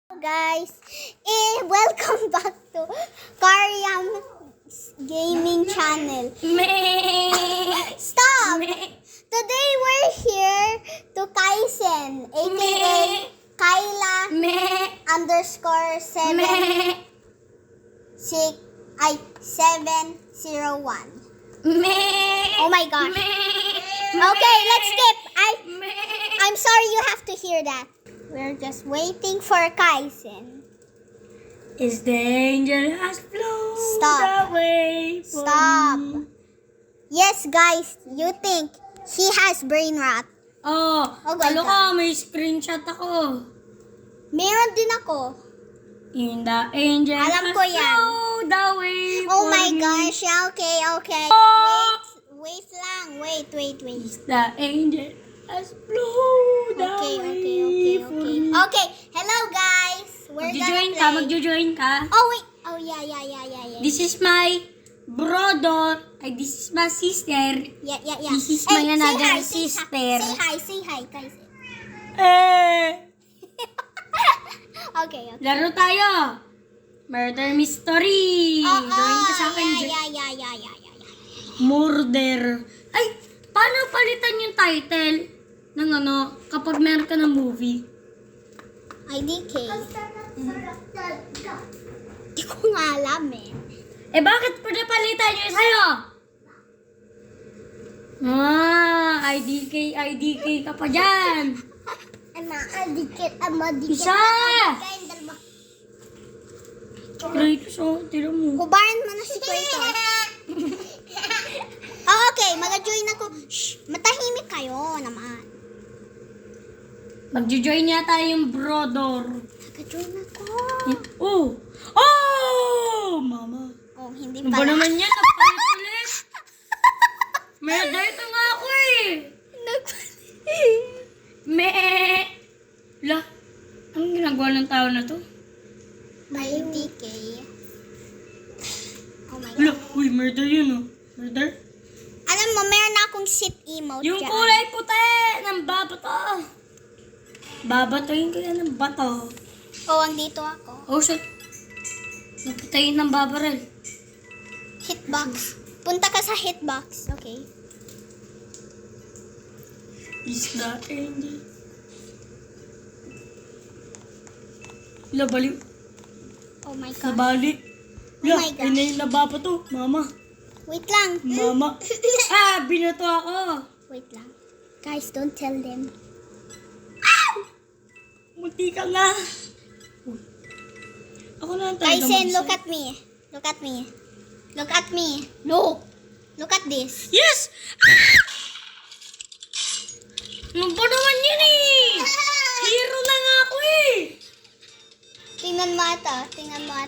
Guys, welcome back to Karyam Gaming Channel. Stop! Today we're here to Kaisen, aka Kyla _7 701. Oh my gosh. Okay, let's skip. I'm sorry you have to hear that. We're just waiting for Kaisen. Is the angel has flown Stop. away for Stop. me. Yes, guys, you think he has brain rot. Oh, Oh my talo God. ka, may screenshot ako. Meron din ako. In the angel Alam has ko yan. flown away Oh for my me. gosh, okay. Oh! Wait lang. Wait. Is the angel has flown Okay. away for me. Okay, hello guys. We're Magjo-join gonna ka, play. magjo-join ka. Oh wait. Oh yeah. This is my brother. This is my sister. Yeah. This is Hey, my another say sister. Say hi, guys. Okay. Laro tayo. Murder mystery. Join ka sa akin. Yeah. Murder. Ay, paano palitan yung title ng kapag meron ka ng movie? IDK. Hindi ko nga alam eh. Eh, bakit pinapalitan yun sa'yo? IDK ka pa dyan. Adikit. Isa! Kratos, tira mo. Kubaran mo na si Kratos. Okay, mag-join ako. Shh, matahimik kayo naman. Magjo-join yata yung brother. Mag-join ako. Mama. Oh, hindi Ano ba pala. naman yan? Nagpalit-ulit. Murder ito nga ako eh. La, anong ginagawa ng tao na to? IDK. Oh my Wala, God. uy, murder yun Murder? Alam mo, meron na akong sit emote Yung dyan. kulay puti ng babato. Babatoyin ko yan ng bato. Oh, andito ako. Oh, shit. Napatayin ng babarel. Hitbox. Punta ka sa hitbox. Okay. Is the angel. La, baliw. Oh my God. Nabali. Oh my gosh. Ayun na yung nababato. Mama. Wait lang. Mama. Binato ako. Wait lang. Guys, don't tell them. Munti ka na. Uy. Ako na ang talaga Kaisen, mag-isa. look at me. Look at me. Look at me. Look. Look at this. Yes! Ano ba naman yun eh? Hero na nga ako eh. Tingnan mo ito.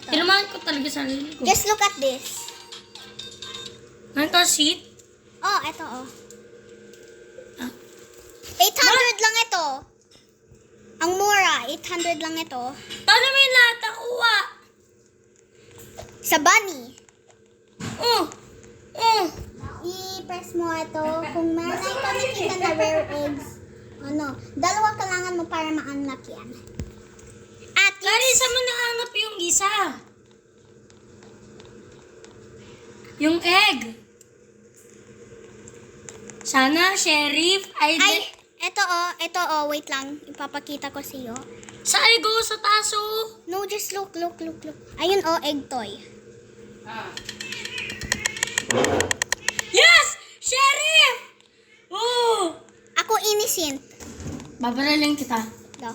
Tinamaan ko talaga sarili ko. Just look at this. Ano to, seat? Oh, ito oh. Ah. 800 lang ito. Ang mura, 800 lang ito. Paano may lahat nakuha? Sa bunny. I-press mo ito. Kung meron ito nakita na rare eggs, dalawa kailangan mo para ma-unlock yan. At Kari, saan mo nahanap yung isa? Yung egg. Sana, sheriff, ay, ito oh, wait lang. Ipapakita ko sa iyo. Sa ego, sa taso. No, just look. Ayun oh, egg toy. Yes! Sheriff! Oh! Ako innocent. Babaralin kita. No.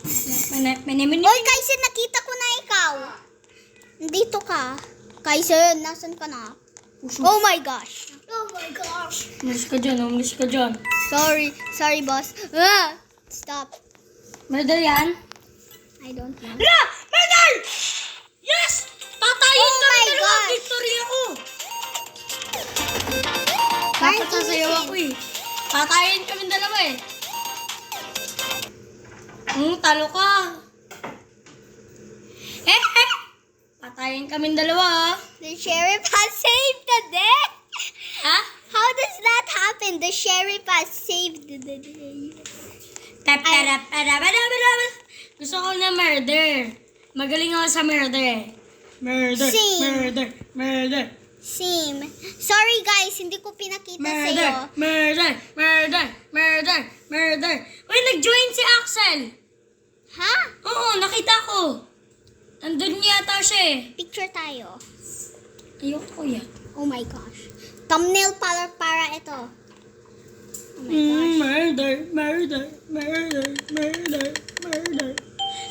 Mini. Oy, Kaisen, nakita ko na ikaw. Nandito ka. Kaisen, nasan ka na? Oh my gosh. Umalis ka dyan. Sorry, boss. Stop. Murder yan? I don't know. La! Murder! Yes! Tatayin Oh kami my dalawa. gosh! Victory ako. Parang Dapat sasayaw innocent. ako eh. Tatayin kami dalawa eh. Talo ka. Patayin kami dalawa. The sheriff has saved the day. Ha? How does that happen? The sheriff has saved the day. Gusto ko na murder. Magaling ako sa murder eh. Murder, Same. murder. Same. Sorry guys, hindi ko pinakita sa'yo. Murder. Uy, nag-join si Axel. Ha? Oo, nakita ko. Nandun yata siya eh. Picture tayo. Ayoko kuya. Oh my gosh. Thumbnail para ito. Oh my gosh. Murder.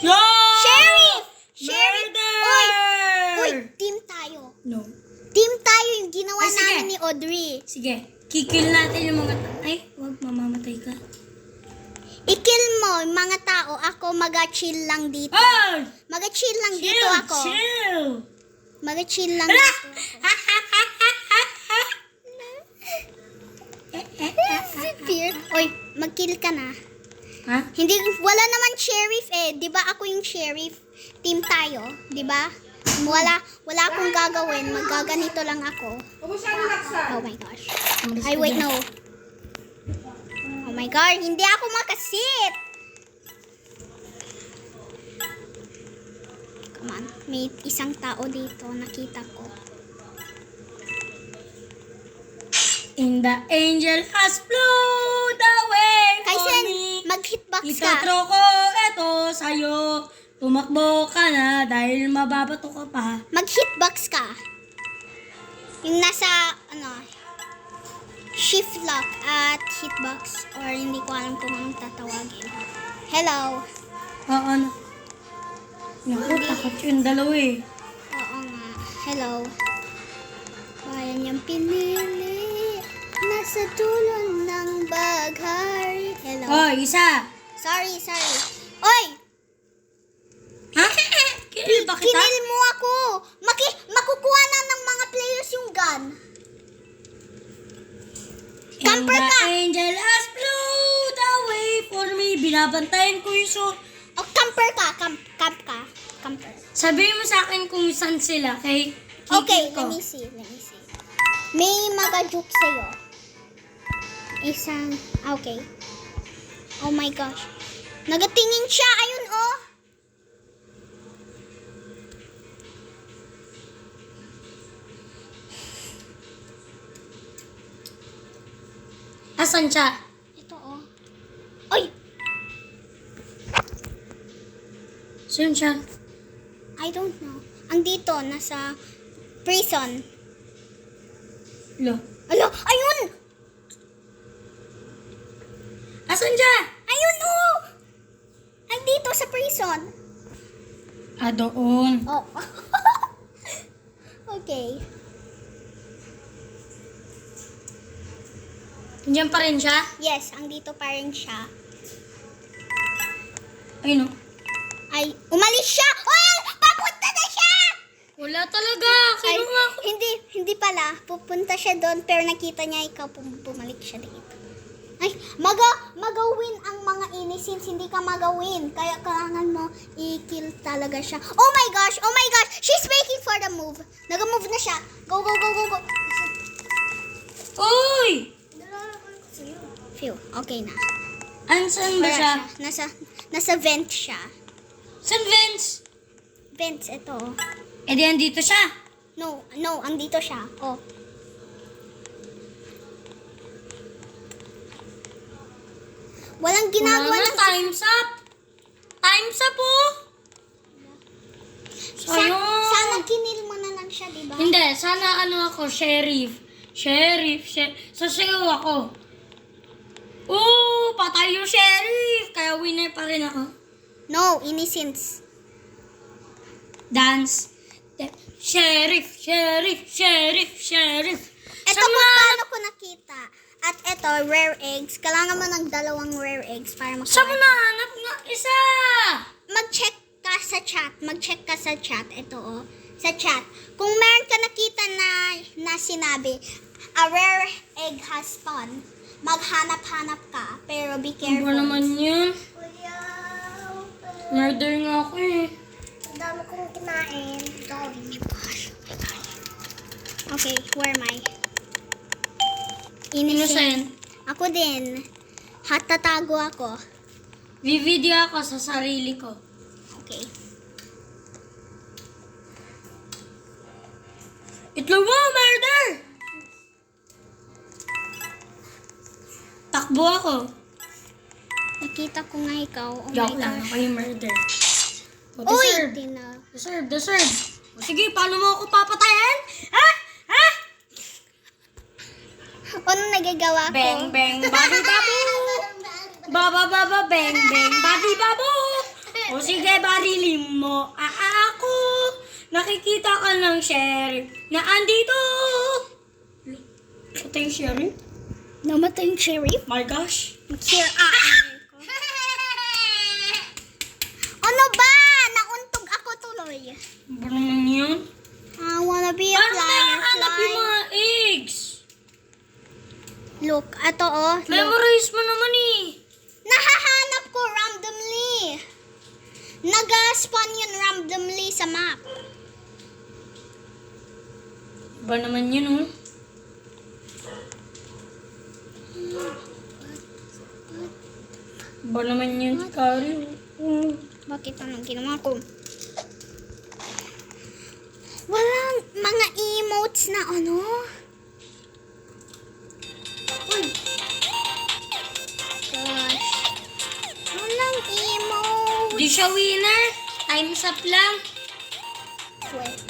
No! Sheriff! Sheriff! Murder! Uy, team tayo. No. Team tayo yung ginawa Ay, sige. namin ni Audrey. Sige, kikill natin yung mga ay, wag mamamatay ka. I-kill mo yung mga tao. Ako mag-chill lang dito. Oh! Mag-chill lang Chill, dito ako. chill. Mag-chill lang dito ako. Fear. Oy, mag-kill ka na. Ha? Hindi, wala naman sheriff eh. Di ba ako yung sheriff? Team tayo. Di ba? Wala akong gagawin. Maggaganito lang ako. Oh my gosh. Ay, wait, no. Oh my God, hindi ako makasit. Come on. May isang tao dito. Nakita ko. In the angel has flown away for Kaisen, me. mag-hitbox ka. Itatro ko eto sa'yo. Tumakbo ka na dahil mababato ka pa. Mag-hitbox ka. Yung nasa, shift lock at hitbox. Or hindi ko alam kung anong tatawagin. Hello. Oo, ano? Naku, takot yung dalawa eh. Oo nga. Hello. Bayan niyang pinili. Nasa dulo ng baghari. Hello. Oh, isa. Sorry. Oy! Ha? Kill ba kita? Kinil mo ako. Makukuha na ng mga players yung gun. Camper And ka. the angel has flown away for me. Binabantayan ko yung so. O, camper ka. Camp ka. Camper. Sabihin mo sa akin kung saan sila. Kay Okay, ko. let me see. May mag-juke sa'yo. Isang, okay. Oh my gosh. Nagatingin siya. Ayun, oh. Asan siya? Ito, oh. Ay! Saan siya? I don't know. Andito, nasa prison. Lo. Alo, ayun! Asan siya? Ayun, oh! Andito sa prison. Ah, doon. Oh. Okay. Diyan pa rin siya? Yes, andito pa rin siya. Ayun o. Ay, umalis siya! Oy! Papunta na siya! Wala talaga. Ay, Kinuha ko. hindi pala. Pupunta siya doon, pero nakita niya ikaw bumalik siya dito. Ay, magawin ang mga innocents, hindi ka magawin. Kaya kailangan mo i-kill talaga siya. Oh my gosh! She's waiting for the move. Nag-move na siya. Go. Uy! Phew, okay na. Ansan ba siya? Nasa vent siya. San Vince? Vents, ito. Eh di andito siya. No, andito siya. Oh. Walang ginagawa Wala na, ng... time's up. Time's up oh. Sana kinil mo na lang siya, diba? Hindi, sana ano ako, sheriff. Sasayaw ako. Patay yung sheriff. Kaya winner pa rin ako. No, innocents. Dance. Sheriff. Ito kung paano ko nakita. At ito, rare eggs. Kailangan mo ng 2 rare eggs para makuha. Saan mo nahanap nga isa? Mag-check ka sa chat. Ito, oh. Sa chat. Kung meron ka nakita na sinabi, a rare egg has spawned, maghanap-hanap ka. Pero be careful. Ano naman yun? Murder nga ako eh. Ang dami kong kinain. Sorry. Okay, where am I? Innocent. Ako din. Tatago ako. Video ako sa sarili ko. Okay. Itlog mo, murder! Takbo ako. Nakita ko nga ikaw. Oh Joke my lang, gosh. ako yung murder. O, Uy! deserve. Deserve. O, sige, paano mo ako papatayin? Ha? Ha? Ano nagagawa ko? Bang, bang, body babu! Baba, bang, bang, body babu! O sige, barilin mo. Ako! Nakikita ka ng sheriff na andito! Ito yung sheriff? Namatay yung sheriff? My gosh. Here, Ano ba? Nauntog ako tuloy. Ba naman yun? I wanna be a Paano nahanap yung firefly. mga eggs? Look, ato oh. Look. Memorize mo naman eh. Nahahanap ko randomly. Naga-spawn yun randomly sa map. Ba naman yun oh. Ba naman yun si Kari? Bakit anong ginawa ko? Walang mga emotes na ano? Uy! Gosh. Walang emotes. Di siya winner. Time's up lang. Wait.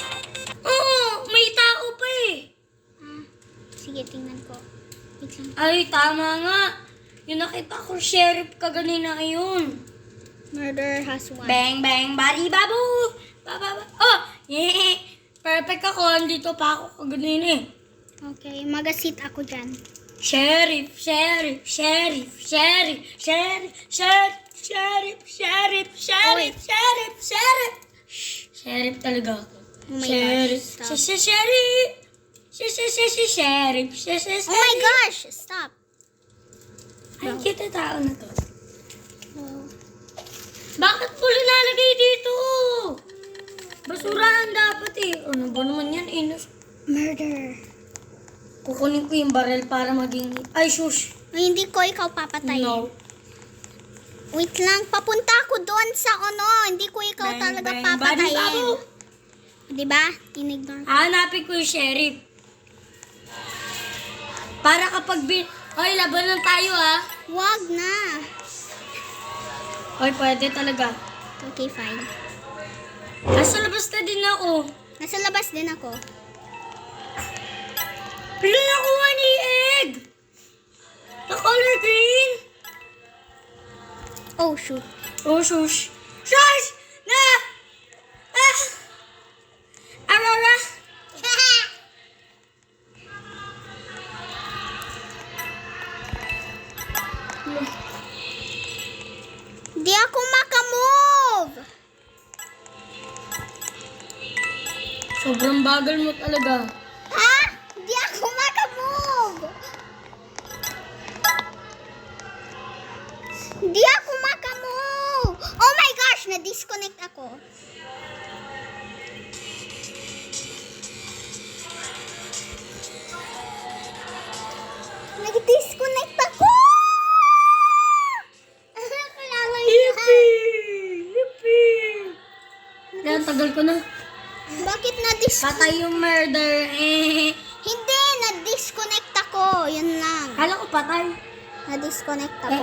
Oo, may tao pa eh. Sige, tingnan ko. Wait lang. Ay, tama nga. Yung nakita ko sheriff kaganina ayun. Murder has won. Bang, bang, bari, babu! Oh, yeah! Perfect ako. Andito pa ako kaganina eh. Okay, mag-sit ako dyan. Sheriff, sheriff, sheriff, sheriff, sheriff, sheriff, sheriff, sheriff, sheriff, sheriff, sheriff. Sheriff talaga ako. Oh my Sheriff, gosh, stop. sheriff, sheriff, sheriff. Oh my gosh! Stop. Ay, cute tao na to. Oh. Bakit mo linalagay dito? Basurahan dapat eh. Ano ba naman yan? Murder. Kukunin ko yung barrel para maging... Ay, shush. Ay, hindi ko ikaw papatayin. No. Wait lang, papunta ako doon sa ano. Hindi ko ikaw Bang, talaga bang, papatayin. bari, babu. Diba? Inignore ko. Hanapin ko yung sheriff. Para kapag Oy, labanan tayo ah. Wag na. Oy, pwede talaga. Okay, fine. Nasa labas na din ako. Nasa labas din ako. Pila nakuha ni egg. Na color green. Oh, shoot. Oh, shush. Shush! Na! Ah! Arara! Di ako makamove. Sobrang bagal mo talaga. Ha? Di ako makamove. Di ako makamove. Oh my gosh, na-disconnect ako. Nag-disconnect ako. Kailangan Yippee! Kaya tagal ko na. Bakit na-disconnect? Patay yung murder. Hindi, na-disconnect ako. Yan lang. Kala ko patay. Na-disconnect ako.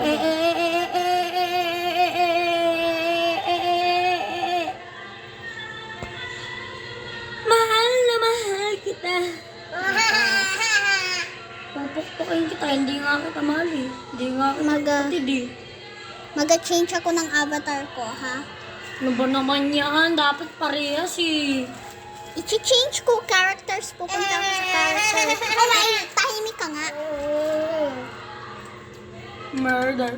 Mahal na mahal kita. Papukpukin kita. Hindi nga kita mahal eh. Hindi nga kita kapatid eh. Mag-change ako ng avatar ko, ha? Ano ba naman yan? Dapat parehas eh. I-change ko characters. Pupunta ako sa characters. Oh my, tahimik ka nga. Murder.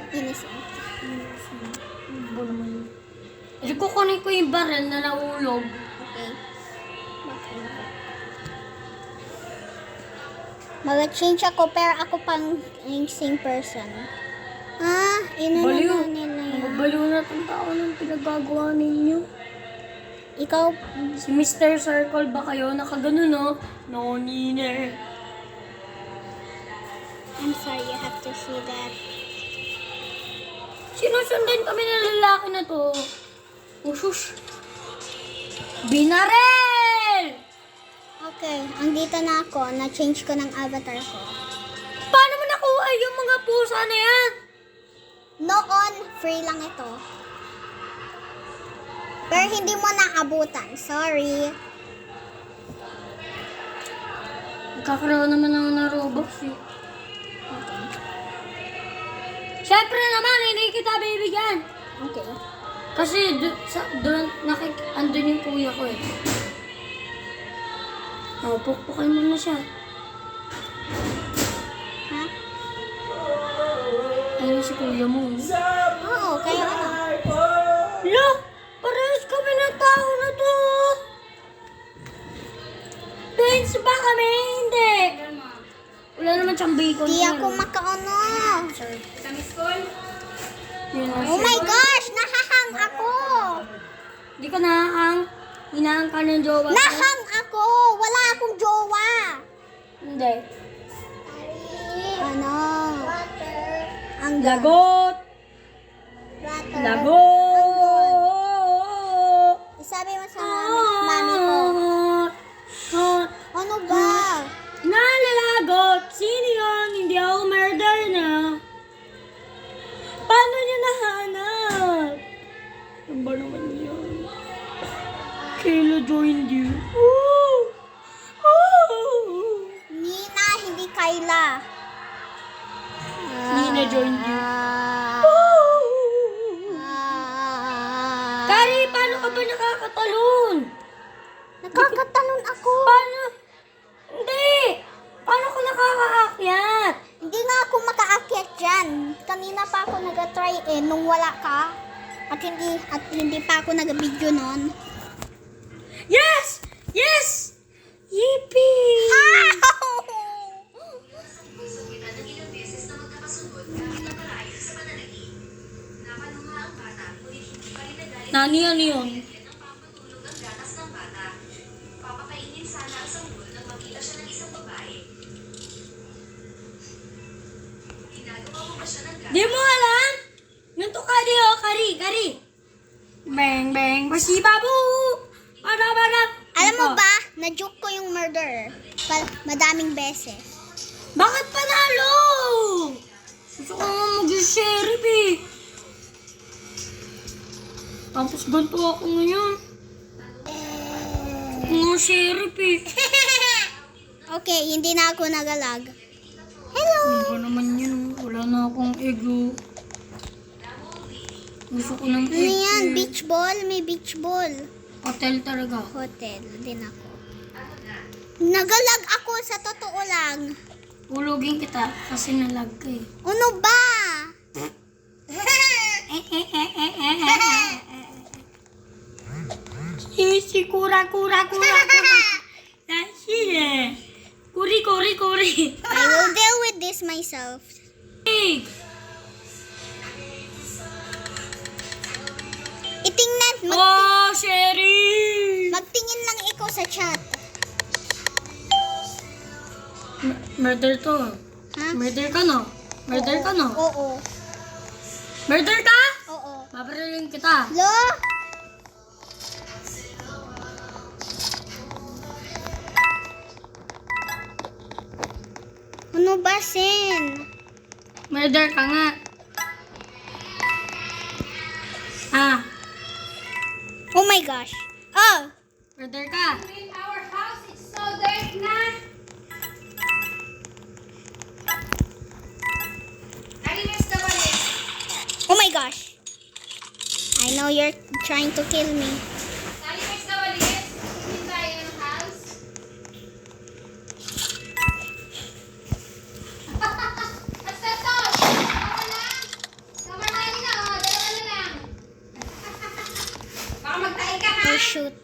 Innocent. Ano ba naman yun? Hindi kukunin ko yung barrel na naulog. Okay. Mag-change ako, pero ako pang yung same person. Inano Baliw. na nila yan. Magbaliw na itong tao ng pinagagawa ninyo. Ikaw, Si Mr. Circle ba kayo? Nakaganon no? No, Niner. I'm sorry, you have to see that. Sinusundan kami ng lalaki na to. Oh, shush. Binarel! Okay, andito na ako. Na-change ko ng avatar ko. Paano mo nakuha yung mga pusa na yan? Noon, free lang ito. Pero hindi mo naabutan. Sorry. Nagkakaroon naman ako ng Robux eh. Siyempre naman, hindi kita bibigyan. Okay. Kasi doon, andun yung kuya ko eh. Oh, pukpukin mo na siya. Ha? Ayun si kuya mo. Oo, kaya ano? Lo, parehas kami ng tao na to. Twins ba kami? Hindi. Wala naman siyang bacon. Di ako makaano. Yun na Oh siya. my gosh! Nahahang ako! Di ka nahang. Hinahang ka ng jowa ko. Nahang ako! Wala akong jowa! Hindi. Ano? Ang Lagot. Lagot. Isabi mo sa mami ko. Ano ba? Nalalagot. Sino yun? Hindi ako murder na. Paano niya nahanap? Ano ba naman yun? Kayla joined you. Woo! Woo! Nina, hindi Kayla. Nina joined you. Ah. Kari, paano ka ba nakakatalon? Nakakatalon ako. Paano? Hindi! Paano ko nakakaakyat? Hindi nga ako makaakyat dyan. Kanina pa ako nag-try nung wala ka. At hindi pa ako nag-video nun. Yes! Yes! Yippee! Nani, ano yun? Di mo alam? Nunto ka di oh, kari. Bang, bang, basi babu! Para. Alam mo ba, na-joke ko yung murderer. Madaming beses. Bakit panalo? Gusto ko nga mag-sheriff eh. Tapos ganito ako ngayon. Mga sheriff eh. Okay, hindi na ako nagalag. Hello! Ano ba naman yun? Wala na akong ego. Gusto ko ng Ano egg. yan? Beach ball? May beach ball. Hotel talaga. Hotel din ako. Nagalag ako sa totoo lang. Ulugin kita kasi nalag ka eh. Ano ba? Si kura. That's it. Kuri. I will deal with this myself. Egg. Itingnan, Oh, sheriff! magtingin lang ikaw sa chat. Murder to. Ha? Murder ka no? Murder ka no? Oo. Murder ka? Oo. Babarilin kita. Lo? Ano ba, Sen? Murder ka nga. Ah, Oh my gosh. Oh! murder ka. In our house, it's so dark na. Alimis na ba rin? Oh my gosh. I know you're trying to kill me. Alimis na ba rin? Hindi tayo ng house. Basta to! Dalawa lang! Kamarami na, oh. Dalawa na lang. Baka magtae ka, ha? Oh shoot.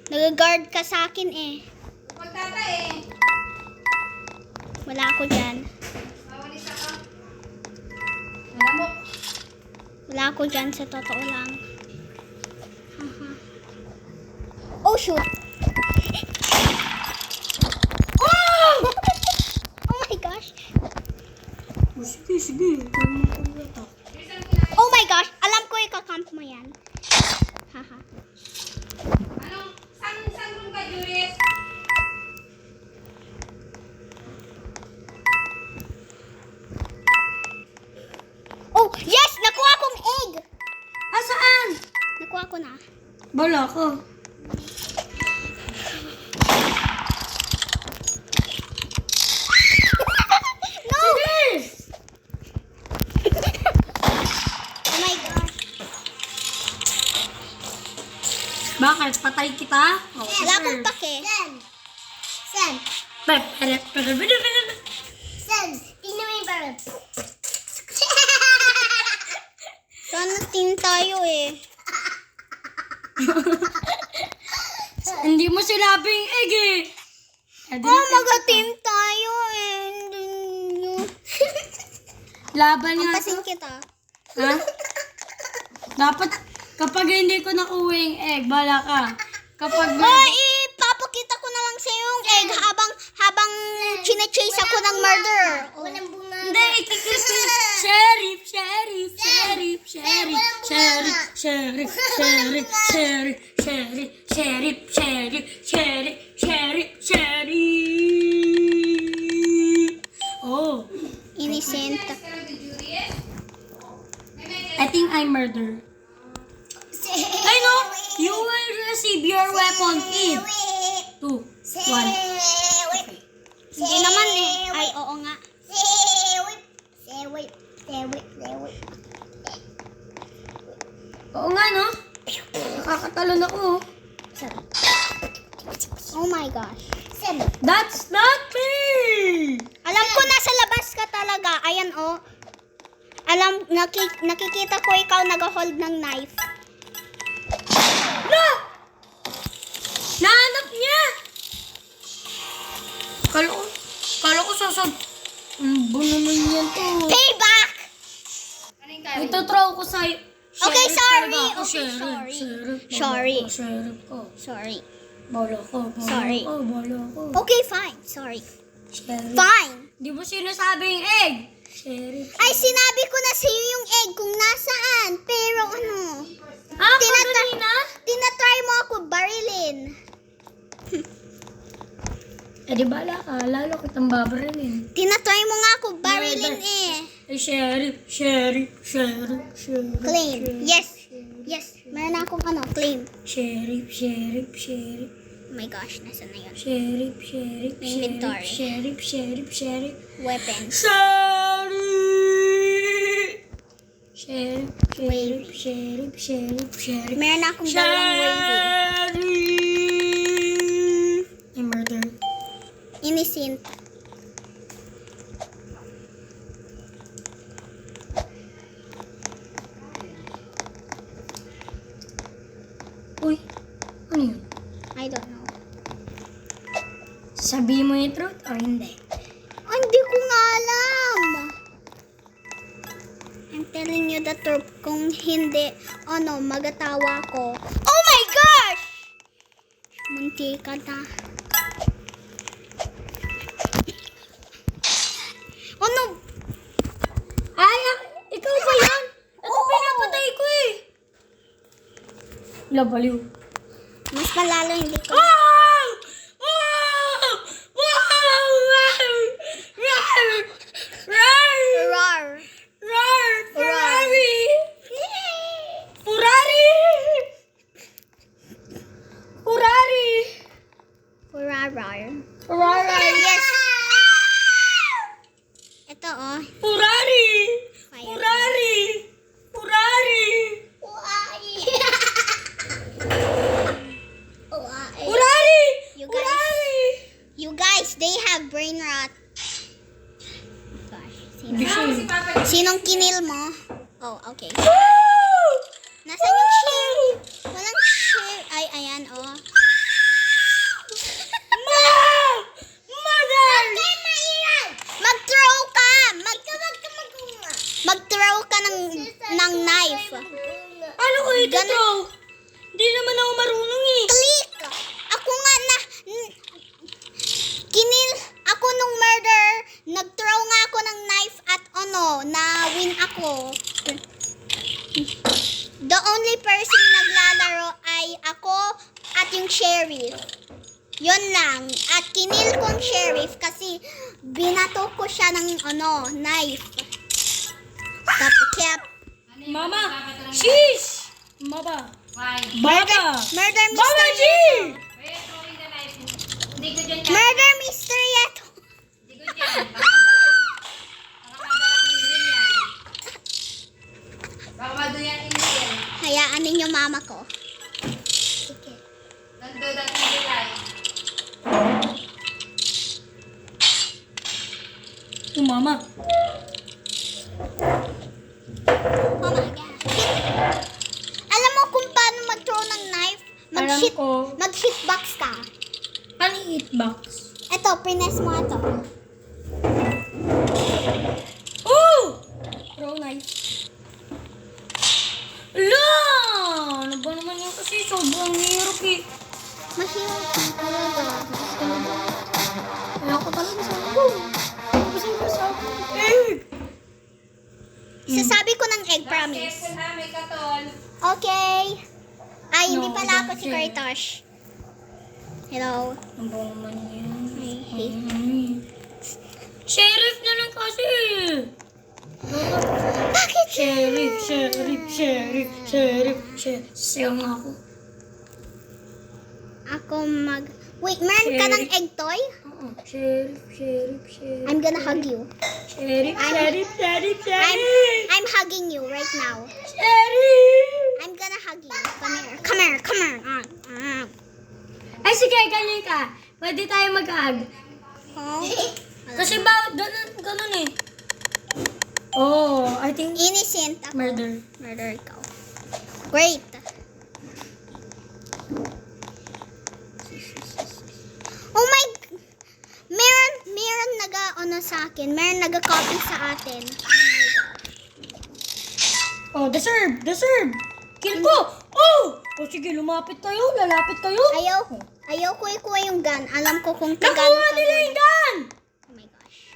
Nag-guard ka sa akin eh. Magtatae. Wala ako dyan. Mawalis ako. Malamok. Wala ako dyan sa totoo lang. Aha. Oh shoot. Oh! Oh my gosh. Oh, sige. Ano ko na to? Oh my gosh. Alam ko ikakamp mo yan. Haha. Anong, saan room ka, Juris? ako na. Bala ko. No! Sige! Oh my God. Bakit? Patay kita? Oh, Wala akong pake. Sen. Sen. Tingnan mo yung barrel. Sana team tayo eh. Hindi mo sinabing egg eh. Mag-team tayo eh. Hindi nyo. Laban nga. Pampasin kita. Ha? Dapat, kapag hindi ko nakuha yung egg, bala ka. Kapag Ay, ipapakita ko na lang sa yung egg habang chine-chase ako ng murder. Walang bunga. hindi, ikikil ko yung sheriff, sheriff, sheriff, sheriff, sheriff, sheriff, sheriff, sheriff, sheriff, sheriff, sheriff, sheriff, sheriff, sheriff. Oh, Innocent. I think I murder. I know, you will receive your weapon in 2, 1. Hindi naman eh. Ay, oo nga. Oo nga, no? Nakakatalon ako. Oh my gosh. That's not me! Alam ko nasa labas ka talaga. Ayan oh. Nakikita ko ikaw nag-hold ng knife. No! Nahanap niya! Kala ko sasab... Bo naman yan to. Payback! Ito throw ko sa'yo. Okay, Sheriff sorry. talaga ako, Okay, sheriff, sorry. sheriff. Sorry. Sheriff ko. Sorry. Bala ko. Sorry. Bala ko. Okay, fine. Sorry. Sheriff. Fine. Di mo sinasabing egg? Sheriff. Ay, sinabi ko na sa'yo yung egg kung nasaan. Pero ano, Ah, kanina? tinatry mo ako barilin. Eh di bala ka. Lalo kitang babarilin. Tinatry mo nga ako barilin eh. Eh, sheriff, sheriff, sheriff, sheriff. Claim. sheriff, Yes. Yes. Meron akong claim. Sheriff, sheriff, sheriff. Oh my gosh, nasa na yun? Sheriff, sheriff, Inventory. sheriff, sheriff, sheriff, Weapons. sheriff. Sheriff, sheriff, sheriff, sheriff, sheriff. Meron akong dalawang wavy. Sheriff. I murder. Innocent. Uy, ano yun? I don't know. Sabihin mo yung truth o hindi? Hindi ko nga alam. I'm telling you the truth. Kung hindi, magatawa ko. Oh my gosh! Munti ka na. Ano? Ay, ikaw ba yan? Ito pinapatay ko eh. Labaliw. Mas malalo hindi ko. Wow! Wow! Wow! Rar! Rar! Roar. Rar! Ferrari! Ferrari! Ferrari! Roar. Ferrari! Yes. Ito oh. Ferrari! Fire. Ferrari! Ferrari! Ferrari! You guys, you guys, they have brain rot. Gosh, sinong kinil mo? Oh, okay. Woo! Nasaan yung share? Walang share. Ay, ayan, oh. Mother! Mag-throw ka! Mag-throw ka ng knife. Ano ko ito, throw? Hindi naman ako marunong eh. Click! Ako nga kinil ako nung murder. Nag-throw nga ako ng knife at na-win ako. The only person naglalaro ay ako at yung sheriff. Yun lang. At kinil ko ang sheriff kasi binato ko siya ng knife. Kaya Mama! Sheesh! Mama! Why? Baba! Murder Baba mystery. G! Wait, throwing the knife. Hindi ko dyan Murder mystery ito. Hindi ko dyan. Baka madalang ilin yan. Baka maduyan ilin. Hayaan ninyo mama ko. Sige. Don't do that in real life. Yung mama. Oh my God. Alam mo kung paano mag-throw ng knife? Alam ko. Mag-hitbox ka. Ano yung hitbox? Ito, prines mo ito. Oh! Throw knife. Ala! Ano ba naman yun kasi? Sobrang hirap eh. Mahirap ka talaga. Kaya ko talaga sa ako. Kasi ko sa ako. Egg! Sasabi ko ng egg, promise. Careful ha, may katol. Okay. Ay, hindi No, pala ako si okay. Kurtosh. Hello. Ano ba naman yan? I hate. Sheriff na lang kasi. Bakit? Sheriff. Sayo nga ako. Ako Wait, meron ka ng egg toy? Oo. Sheriff. I'm gonna hug you. Sheriff. I'm hugging you right now. Sheriff! I'm gonna hug you. Come here. Ay, sige, galing ka. Pwede tayo mag-hug. Oh. Kasi ganun eh. Oh, I think Innocent ako. murder. Ikaw. Great. Oh my... Meron nag-ano sa akin. Meron nag-copy sa atin. Oh, deserve. Kill ko. Oh! O sige, lalapit kayo. Ayaw ko ikuha yung gun. Alam ko kung Nakuha tagalog nila yung gun! Oh my gosh.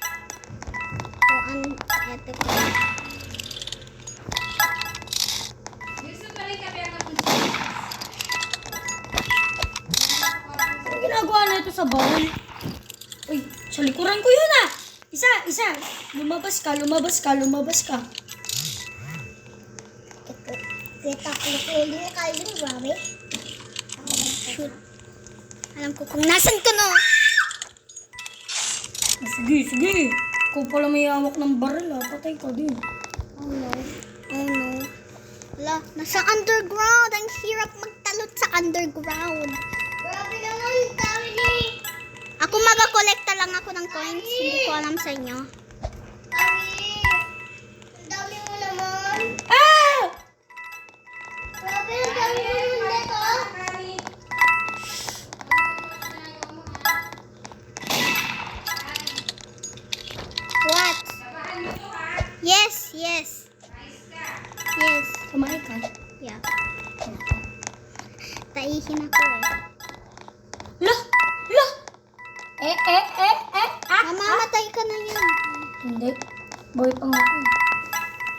Eto ko. Gusto pa rin kape ang Ang ginagawa na ito sa bawal? Uy, sa likuran ko yun ah! Isa! Lumabas ka. Kita ko na kayo din, grabe. Shoot. Alam ko kung nasan ka no. Sige. Ikaw pala may hawak ng baril ah. Patay ka din. Oh no. Wala, nasa underground. Ang hirap magtalot sa underground. Grabe naman, dami ni. Ako mag-collecta lang ako ng coins. Hindi ko alam sa inyo. Dami mo naman. Ah! Grabe, ang dami mo naman dito. What? Yes. Kumain ka. Yeah. Taihin ako eh. Lah! Mamamatay ka na yan. Hindi. Boy pa nga ako eh.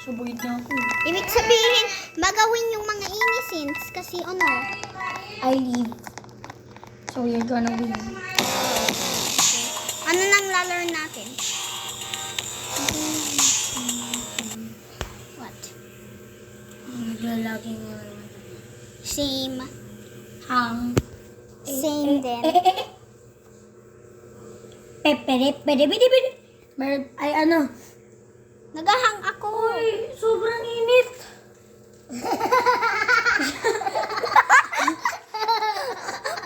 So, boy na ako eh. Ibig sabihin, magawin yung mga innocents kasi ano. I leave. So, you're gonna win. Ano nang lalaro natin? What? Naglalaging Same. hang. Same din. Pede. Ay, ano? Nagahang ako. Uy, sobrang init.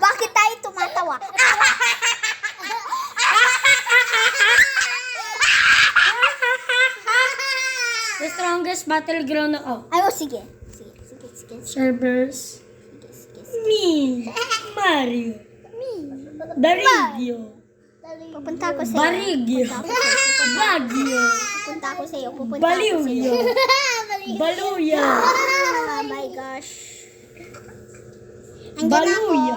Bakit tayo tumatawa? The strongest battleground ako. Ay, oh, sige. Servers. Sige. Me. Mario. Barigyo. Pupunta ako sa'yo. Barigyo. Bagyo. Pupunta ako sa'yo. Baliyuyo. Baluya. Oh my gosh. Baluya.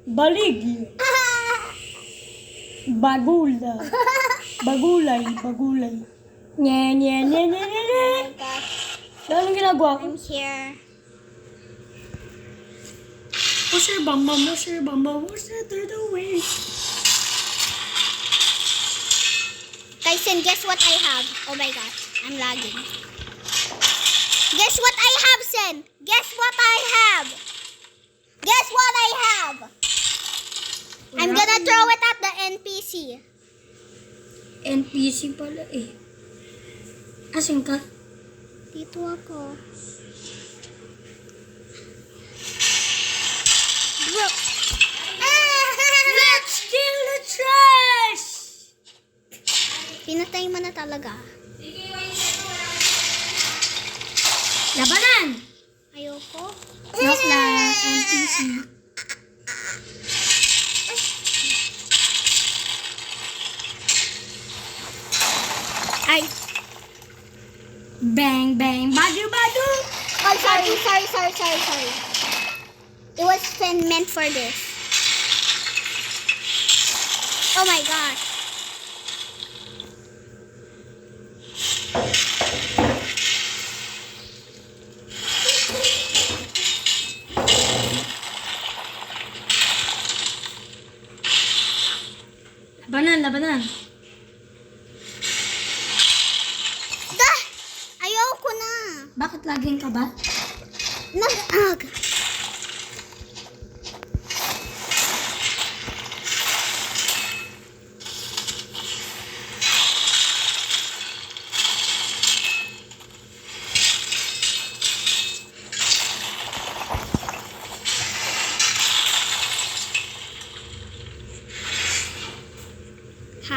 Baligyo. Bagula. Bagulay. Nye. Anong ginagawa ko? I'm here. Pusher bamba, through the way. Tyson, guess what I have? Oh my gosh, I'm lagging. Guess what I have, listen. Guess what I have? Guess what I have? I'm gonna throw it at the NPC. NPC pala eh. Asin ka? Dito ako. Look. Let's kill the trash! Pinatay mo na talaga. Labanan! Ayoko. Joke lang, NPC. Ay. Bang, bang, badu, badu! Oh, sorry. It was meant for this. Oh my gosh. Labanan. Ayoko na. Bakit laging ka ba? Nag-ag.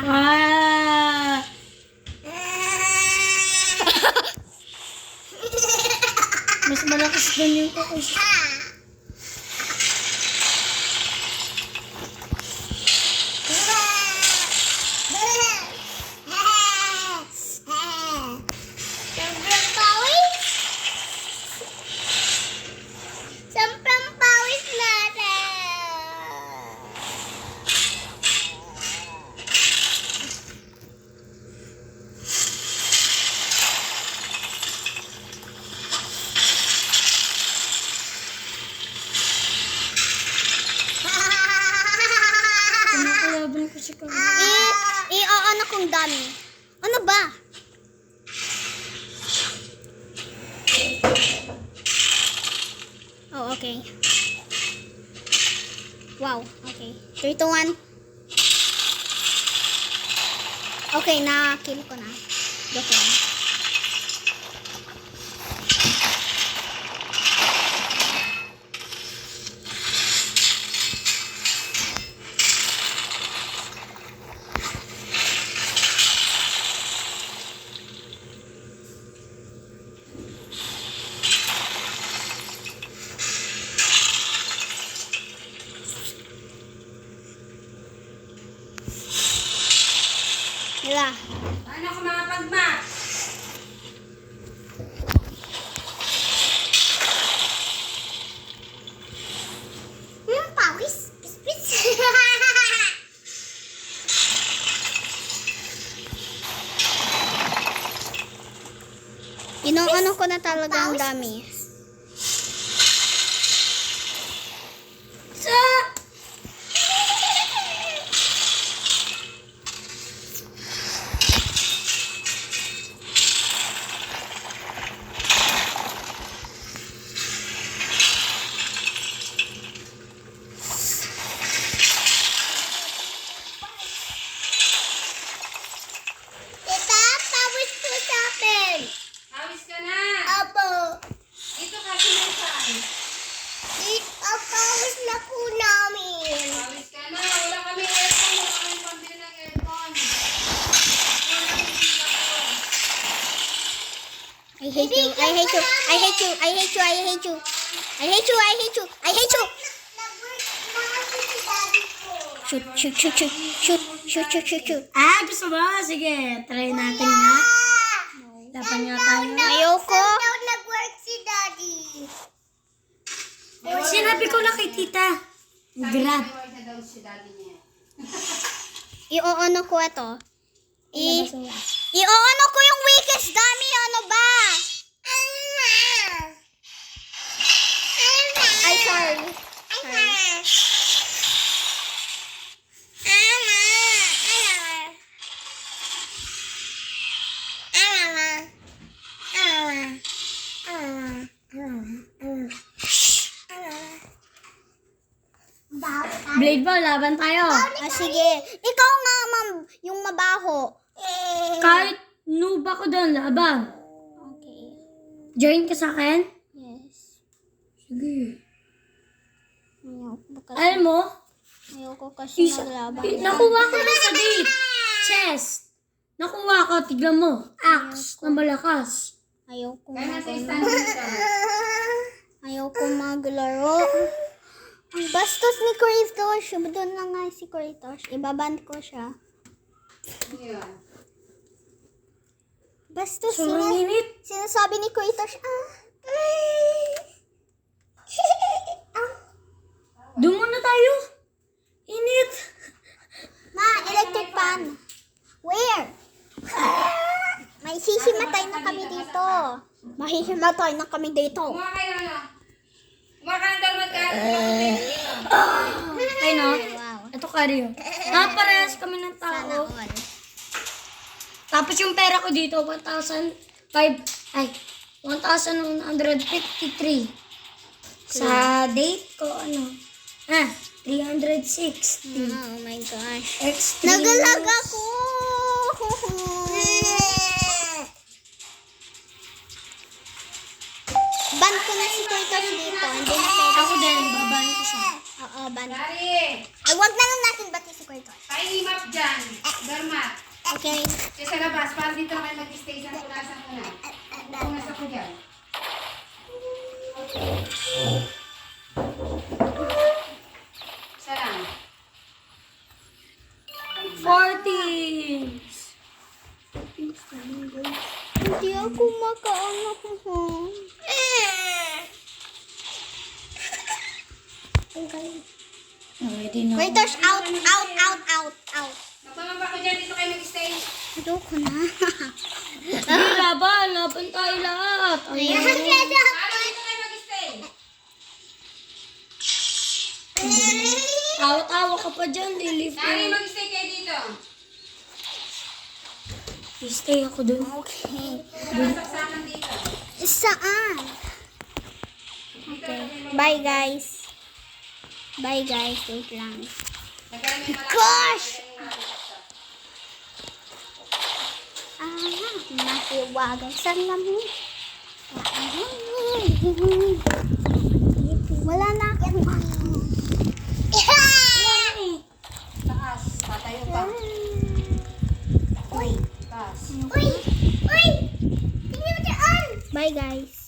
Ah! Mas malakas doon yung kukus. Sobrang pawis natin. Pinakalaban ko si Carla. I-ano kong dami. Ano ba? Oh, okay. Wow, okay. 3, 2, 1. Okay, na-kill ko na. Joke lang. Wala. Paano ka makapag-match? Pawis. Pis. Ino-ano ko na talaga ang dami. Sa... Tita, pawis po sa akin. Pawis ka na. Apo. Dito kasi minsan. Pawis na po namin. Pawis ka na. Wala kami aircon. Wala kami pambili ng aircon. Wala kami dito ko. I hate you. I hate you. I hate you. I hate you. I hate you. I hate you. I hate you. I hate you. Shoot, shoot, shoot, shoot. Shoot, shoot, shoot, shoot, shoot. Ah, gusto mo? Sige, try natin nga. Laban nga tayo. Ayoko. Nag-work si Daddy. Sinabi ko na kay tita. Grab. Nag-work na daw si Daddy niya. I-o-ano ko ito. I-o-ano ko yung weakest dummy. Ano ba? Ay, sorry. Beyblade ba? Laban tayo. Ah, sige. Ikaw nga, ma'am, yung mabaho. Kahit noob ako doon, laban. Okay. Join ka sa akin? Yes. Sige. Ayoko kasi, Alam mo, ayoko kasi isa, maglaban. nakuha ko na sa date. Chest. Nakuha ko, tignan mo. Axe na malakas. Ayoko Kaya nasa mag- stand dito. Ayoko maglaro. Ang bastos ni Kratos. Doon na nga si Kratos. Ibaban ko siya. Yun. Bastos Sobrang init. sinasabi ni Kratos, Doon muna tayo. Init. Ma, electric fan. Where? May sisimatay na kami dito. Mahihimatay na kami dito. Kumakain na ano? Kumakain dalawat ka. Ay no. Wow. Ito karyo. Parehas kami ng Sana tao. all. Tapos yung pera ko dito, 1,153. Sa date ko, 360. Oh my gosh. Extreme. Nagalag ako. Ban ko na si Kratos dito. Hindi na pwede. Ako din, babahan ko siya. Oo, ban. Dari. Ay, wag na lang natin batin si Kratos. Tiny map dyan. Darmat. Okay. Diyan sa labas. Para dito na kayo mag-stay sa punasan ko na. Punasan ko dyan. Isa lang. 14. Hindi ako makaanak mo. Ready na. Kratos, out, out, out, out, out. Magpamaba ko dyan. Dito kayo mag-stay. Ayoko na. Sige, laban. Laban tayo lahat. Ayan. Para dito kayo mag-stay. Awat-awa ka pa dyan. Lilift Dari, na. mag-stay kayo dito. Stay ako dun. Okay. Nakasaksakan dito. Saan? Okay. Bye, guys. Bye, guys. Wait lang. Nagkaroon yung malaki. Gosh! Mahiwagan sa lamig. Wala na akong Taas. Tatayo pa. Uy! Taas. Uy! Uy! Tingnan mo dyan! Bye, guys.